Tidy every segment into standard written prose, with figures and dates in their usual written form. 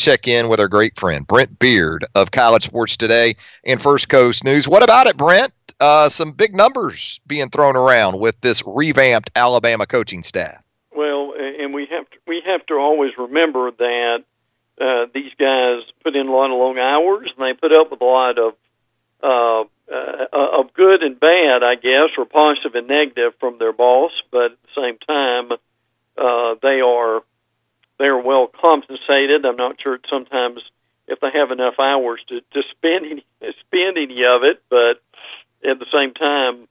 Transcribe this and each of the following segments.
check in with our great friend, Brent Beaird of College Sports Today and First Coast News. What about it, Brent? Some big numbers being thrown around with this revamped Alabama coaching staff. Well, and we have to always remember that these guys put in a lot of long hours, and they put up with a lot of good and bad, I guess, or positive and negative from their boss. But at the same time, they are well compensated. I'm not sure sometimes if they have enough hours to spend any of it, but at the same time,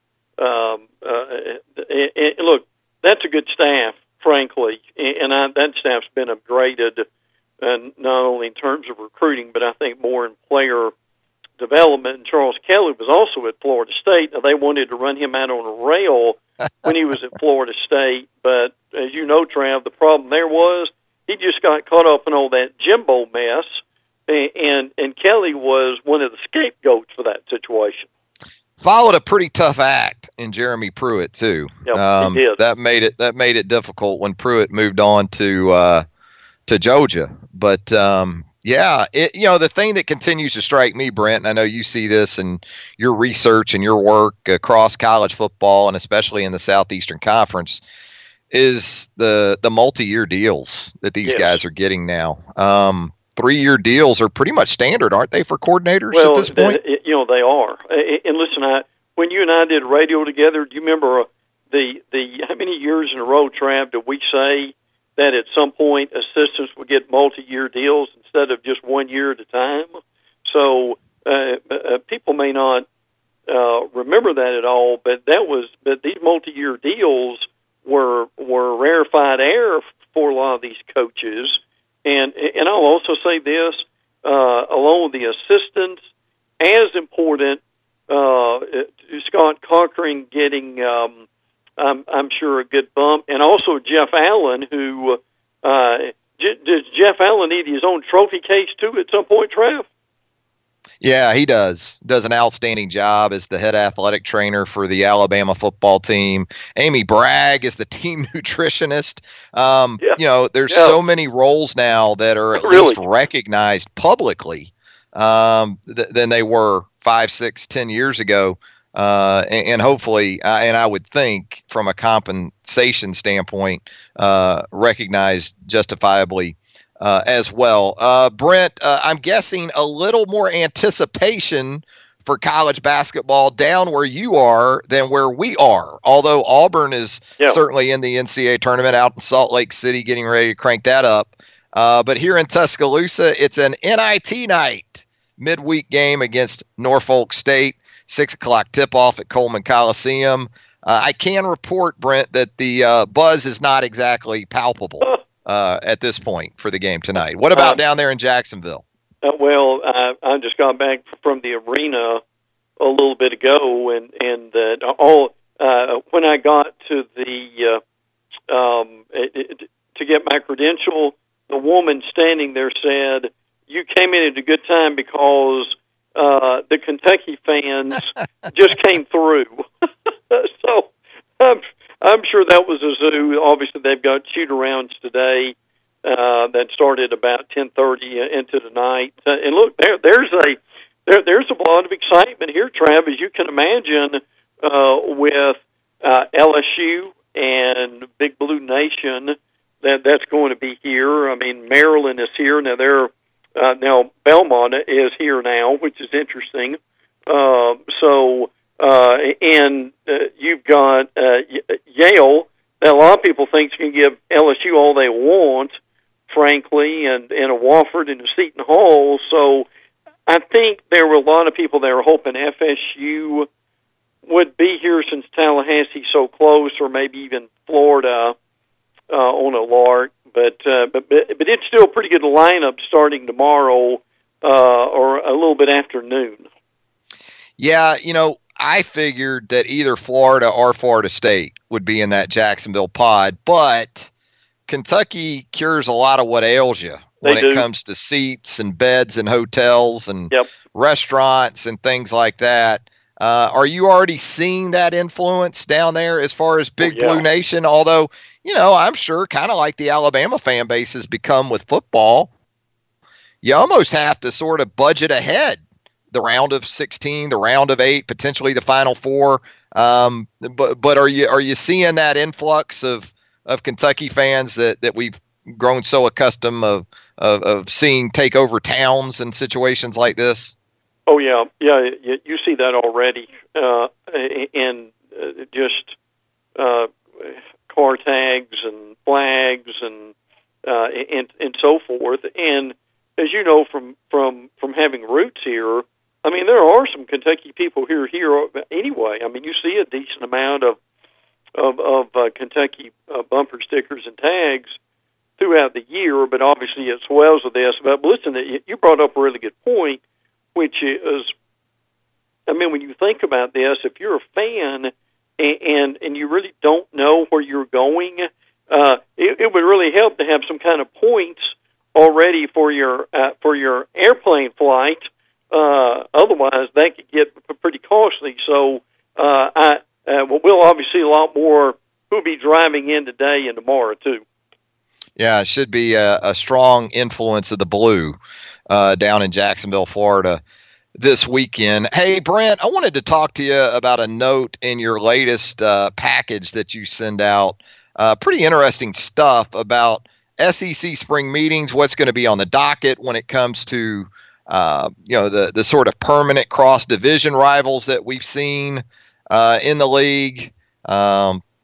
look, that's a good staff, frankly, and that staff's been upgraded, not only in terms of recruiting, but I think more in player development. And Charles Kelly was also at Florida State. Now, they wanted to run him out on a rail when he was at Florida State, but as you know, Trav, the problem there was he just got caught up in all that Jimbo mess, and Kelly was one of the scapegoats for that situation. Followed a pretty tough act in Jeremy Pruitt too. Yep, he did. That made it difficult when Pruitt moved on to Georgia. But the thing that continues to strike me, Brent, and I know you see this in your research and your work across college football and especially in the Southeastern Conference, is the multi-year deals that these guys are getting now. 3-year deals are pretty much standard, aren't they, for coordinators at this point? They are. And listen, when you and I did radio together, do you remember the how many years in a row, Trav, did we say that at some point assistants would get multi-year deals instead of just 1 year at a time? So people may not remember that at all, but these multi-year deals were rarefied air for a lot of these coaches. And I'll also say this, along with the assistants, as important, Scott Cochran getting, I'm sure, a good bump, and also Jeff Allen, who does Jeff Allen need his own trophy case too at some point, Trav? Yeah, he does. Does an outstanding job as the head athletic trainer for the Alabama football team. Amy Bragg is the team nutritionist. There's so many roles now that are at least recognized publicly than they were 5, 6, 10 years ago. And hopefully, and I would think from a compensation standpoint, recognized justifiably as well. Brent, I'm guessing a little more anticipation for college basketball down where you are than where we are. Although Auburn is certainly in the NCAA tournament out in Salt Lake City, getting ready to crank that up. But here in Tuscaloosa, it's an NIT night, midweek game against Norfolk State, 6 o'clock tip-off at Coleman Coliseum. I can report, Brent, that the buzz is not exactly palpable at this point for the game tonight. What about down there in Jacksonville? I just got back from the arena a little bit ago, and when I got to the to get my credential, the woman standing there said, "You came in at a good time because the Kentucky fans just came through." So I'm sure that was a zoo. Obviously, they've got shoot-arounds today that started about 10:30 into the night. And look, there's a lot of excitement here, Trav, as you can imagine, with LSU and Big Blue Nation. That's going to be here. I mean, Maryland is here now. Now Belmont is here now, which is interesting. And you've got Yale. Now, a lot of people think you can give LSU all they want, frankly, and a Wofford and a Seton Hall. So I think there were a lot of people that were hoping FSU would be here since Tallahassee's so close, or maybe even Florida on a lark. But it's still a pretty good lineup starting tomorrow or a little bit after noon. Yeah, I figured that either Florida or Florida State would be in that Jacksonville pod, but Kentucky cures a lot of what ails you when it comes to seats and beds and hotels and restaurants and things like that. Are you already seeing that influence down there as far as Big Blue Nation? Although, I'm sure kind of like the Alabama fan base has become with football, you almost have to sort of budget ahead. The round of 16, the round of 8, potentially the Final Four. But are you seeing that influx of Kentucky fans that we've grown so accustomed of seeing take over towns in situations like this? Oh yeah, you see that already, and just car tags and flags and so forth. And as you know from having roots here, I mean, there are some Kentucky people here anyway. I mean, you see a decent amount of Kentucky bumper stickers and tags throughout the year, but obviously it swells with this. But listen, you brought up a really good point, which is, I mean, when you think about this, if you're a fan and you really don't know where you're going, it would really help to have some kind of points already for your airplane flight. Otherwise, that could get pretty costly. So we'll obviously see a lot more who'll be driving in today and tomorrow, too. Yeah, it should be a strong influence of the blue down in Jacksonville, Florida this weekend. Hey, Brent, I wanted to talk to you about a note in your latest package that you send out. Pretty interesting stuff about SEC spring meetings, what's going to be on the docket when it comes to the sort of permanent cross-division rivals that we've seen in the league.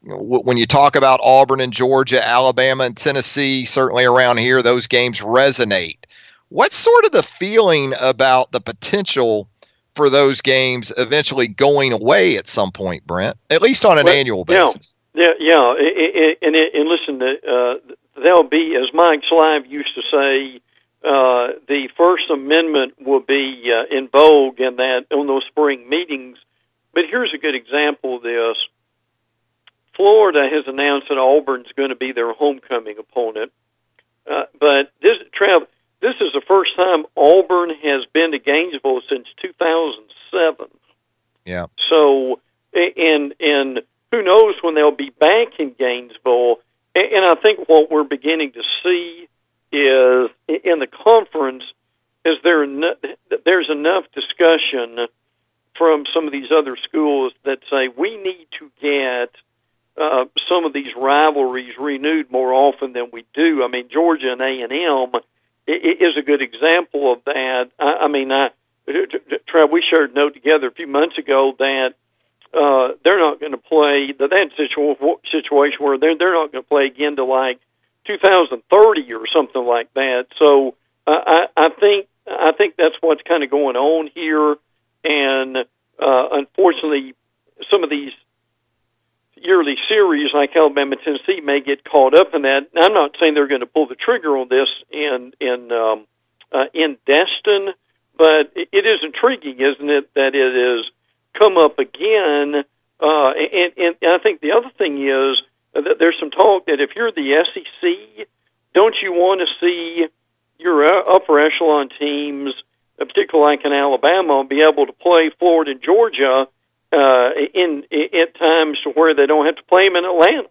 When you talk about Auburn and Georgia, Alabama and Tennessee, certainly around here, those games resonate. What's sort of the feeling about the potential for those games eventually going away at some point, Brent, at least on an annual basis? Yeah. And listen, there'll be, as Mike Slive used to say, the First Amendment will be in vogue on those spring meetings. But here's a good example of this. Florida has announced that Auburn's going to be their homecoming opponent. But this is the first time Auburn has been to Gainesville since 2007. Yeah. So, and who knows when they'll be back in Gainesville. And I think what we're beginning to see is in the conference is there's enough discussion from some of these other schools that say we need to get some of these rivalries renewed more often than we do. I mean, Georgia and A&M is a good example of that. Trav, we shared a note together a few months ago that they're not going to play that situation where they're not going to play again to like 2030 or something like that. So I think that's what's kind of going on here, and unfortunately, some of these yearly series like Alabama, Tennessee may get caught up in that. I'm not saying they're going to pull the trigger on this in Destin, but it is intriguing, isn't it, that it has come up again? And I think the other thing is that there's some talk that if you're the SEC, don't you want to see your upper echelon teams, particularly like in Alabama, be able to play Florida and Georgia at times to where they don't have to play them in Atlanta?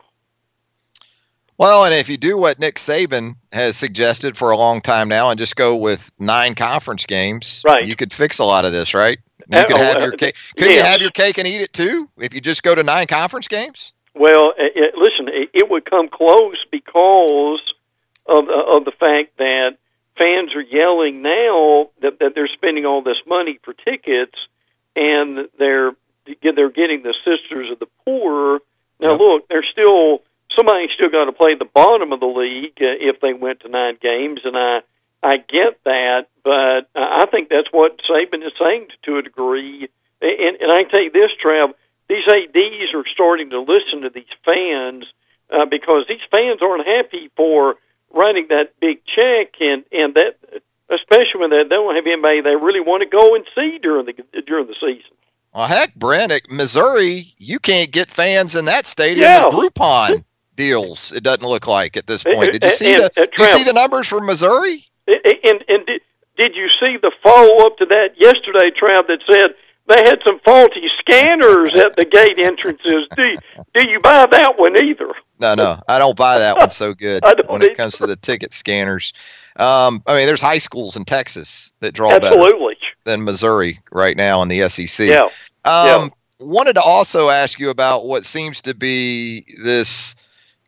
Well, and if you do what Nick Saban has suggested for a long time now and just go with 9 conference games, right, you could fix a lot of this, right? You could have your cake. Could you have your cake and eat it too if you just go to 9 conference games? Well, listen, it would come close because of the fact that fans are yelling now that they're spending all this money for tickets, and they're getting the Sisters of the Poor. Now, yep. Look, somebody's still got to play the bottom of the league if they went to 9 games, and I get that, but I think that's what Saban is saying to a degree. And I can tell you this, Trav, these ADs are starting to listen to these fans because these fans aren't happy for writing that big check, and that, especially when they don't have anybody they really want to go and see during the season. Well, heck, Brent, at Missouri, you can't get fans in that stadium with Groupon deals. It doesn't look like at this point. Did you see the numbers for Missouri? And did you see the follow-up to that yesterday, Trav, that said they had some faulty scanners at the gate entrances? Do you buy that one either? No, I don't buy that one so good when it comes to the ticket scanners. I mean, there's high schools in Texas that draw Absolutely. better than Missouri right now in the SEC. Yeah. Wanted to also ask you about what seems to be this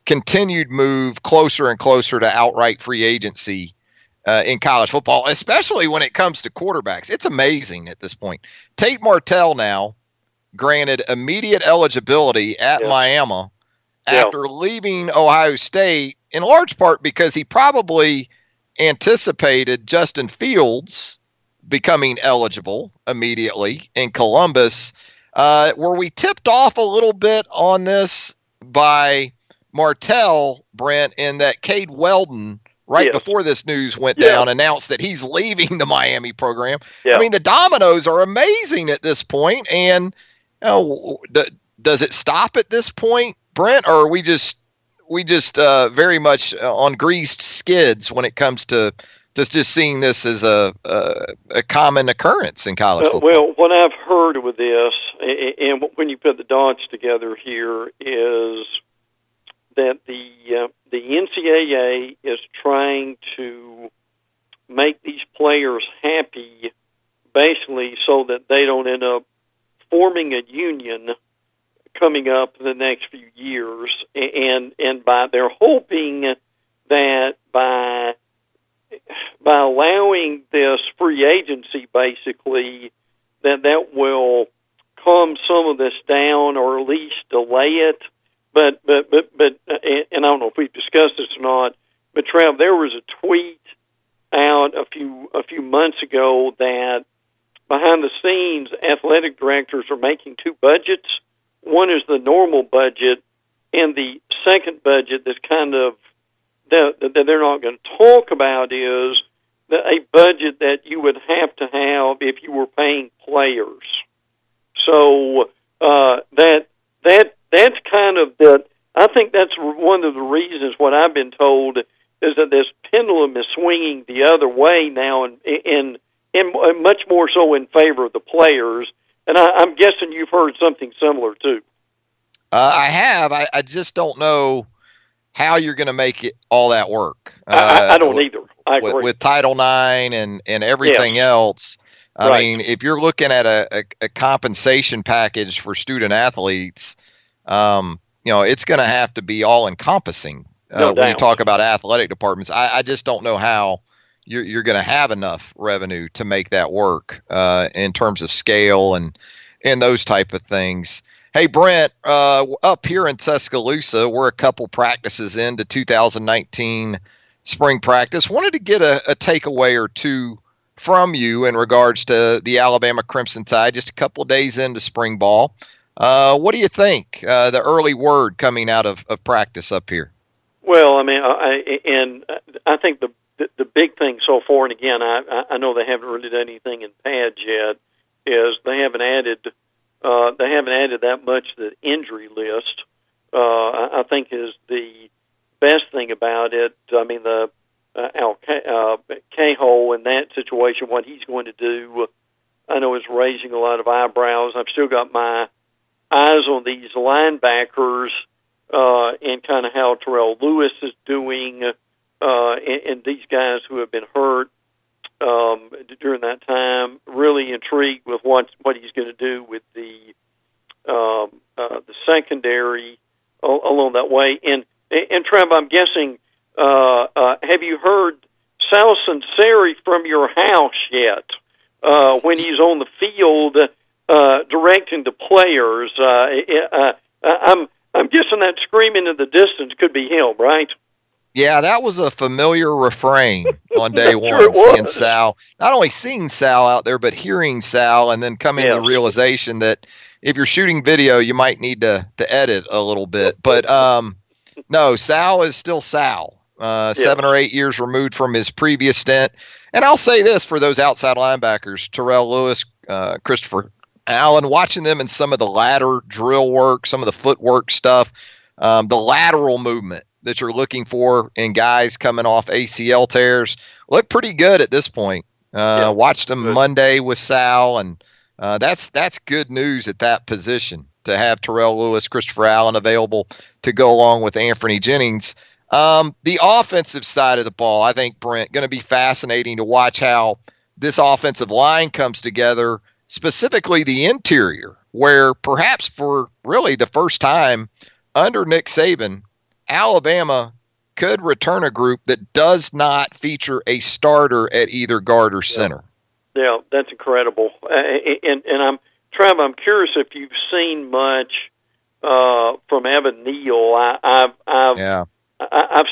continued move closer and closer to outright free agency in college football, especially when it comes to quarterbacks. It's amazing at this point. Tate Martell now granted immediate eligibility at Miami after leaving Ohio State, in large part because he probably anticipated Justin Fields becoming eligible immediately in Columbus. Were we tipped off a little bit on this by Martell, Brent, in that Cade Weldon, right before this news went down, announced that he's leaving the Miami program? I mean, the dominoes are amazing at this point, and does it stop at this point, Brent, or are we just very much on greased skids when it comes to just seeing this as a common occurrence in college football? Well, what I've heard with this, and when you put the dots together here, is that the NCAA is trying to make these players happy, basically, so that they don't end up forming a union coming up in the next few years, and they're hoping that by allowing this free agency, basically, that will calm some of this down or at least delay it. But and I don't know if we've discussed this or not, but Trev, there was a tweet out a few months ago that behind the scenes, athletic directors are making two budgets. One is the normal budget, and the second budget that's kind of that they're not going to talk about is a budget that you would have to have if you were paying players. So that's kind of the. I think that's one of the reasons. What I've been told is that this pendulum is swinging the other way now, and much more so in favor of the players. And I'm guessing you've heard something similar too. I have. I just don't know how you're going to make it all that work. I don't either. I agree. With Title IX and everything else. I mean, if you're looking at a compensation package for student athletes, it's going to have to be all encompassing when you talk about athletic departments. I just don't know how you're going to have enough revenue to make that work in terms of scale and those type of things. Hey, Brent, up here in Tuscaloosa, we're a couple practices into 2019 spring practice. Wanted to get a takeaway or two from you in regards to the Alabama Crimson Tide, just a couple of days into spring ball. What do you think, the early word coming out of practice up here? Well, I mean, I think the big thing so far, and again, I know they haven't really done anything in pads yet, is they haven't added that much to the injury list. I think is the best thing about it. I mean, the Cahill in that situation, what he's going to do, I know is raising a lot of eyebrows. I've still got my eyes on these linebackers and kind of how Terrell Lewis is doing, and these guys who have been hurt during that time. Really intrigued with what he's going to do with the secondary along that way. And Trev, I'm guessing, have you heard Sal Sunseri from your house yet? When he's on the field directing the players, I'm guessing that screaming in the distance could be him, right? Yeah, that was a familiar refrain on day one. Sure seeing Sal, not only seeing Sal out there, but hearing Sal, and then coming to the realization that if you're shooting video, you might need to edit a little bit. But no, Sal is still Sal. 7 or 8 years removed from his previous stint. And I'll say this for those outside linebackers, Terrell Lewis, Christopher Allen, watching them in some of the ladder drill work, some of the footwork stuff, the lateral movement that you're looking for in guys coming off ACL tears look pretty good at this point. Watched them Monday with Sal, and that's good news at that position to have Terrell Lewis, Christopher Allen available to go along with Anthony Jennings. The offensive side of the ball, I think, Brent, going to be fascinating to watch how this offensive line comes together, specifically the interior, where perhaps for really the first time under Nick Saban, Alabama could return a group that does not feature a starter at either guard or center. Yeah, that's incredible. And I'm curious if you've seen much from Evan Neal. I've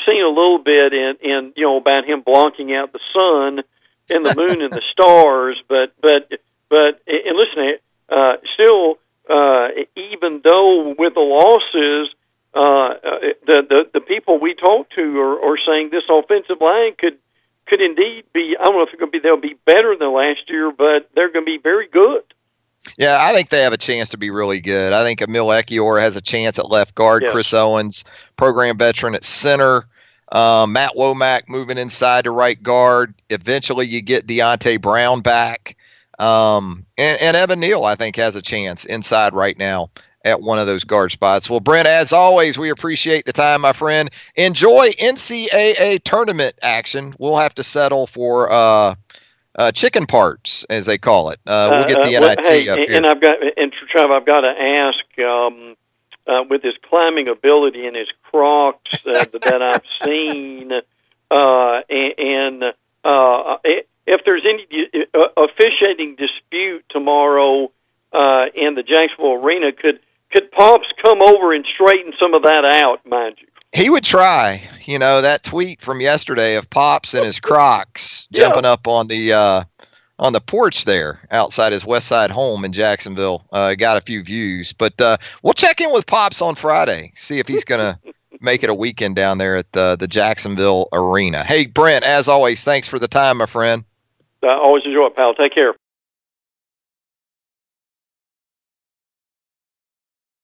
seen a little bit in about him blocking out the sun and the moon and the stars, but and listen, still, even though with the losses, the people we talk to are saying this offensive line could indeed be. I don't know if they'll be better than last year, but they're going to be very good. Yeah, I think they have a chance to be really good. I think Emil Ekiyor has a chance at left guard. Yeah. Chris Owens, program veteran at center. Matt Womack moving inside to right guard. Eventually you get Deontay Brown back. And Evan Neal, I think, has a chance inside right now at one of those guard spots. Well, Brent, as always, we appreciate the time, my friend. Enjoy NCAA tournament action. We'll have to settle for chicken parts, as they call it. We'll get the NIT up here. And Trav, I've got to ask, with his climbing ability and his Crocs that I've seen, if there's any officiating dispute tomorrow in the Jacksonville Arena, could Pops come over and straighten some of that out, mind you? He would try. That tweet from yesterday of Pops and his Crocs jumping up on the porch there outside his West Side home in Jacksonville got a few views. But we'll check in with Pops on Friday, see if he's going to make it a weekend down there at the Jacksonville Arena. Hey, Brent, as always, thanks for the time, my friend. Always enjoy it, pal. Take care.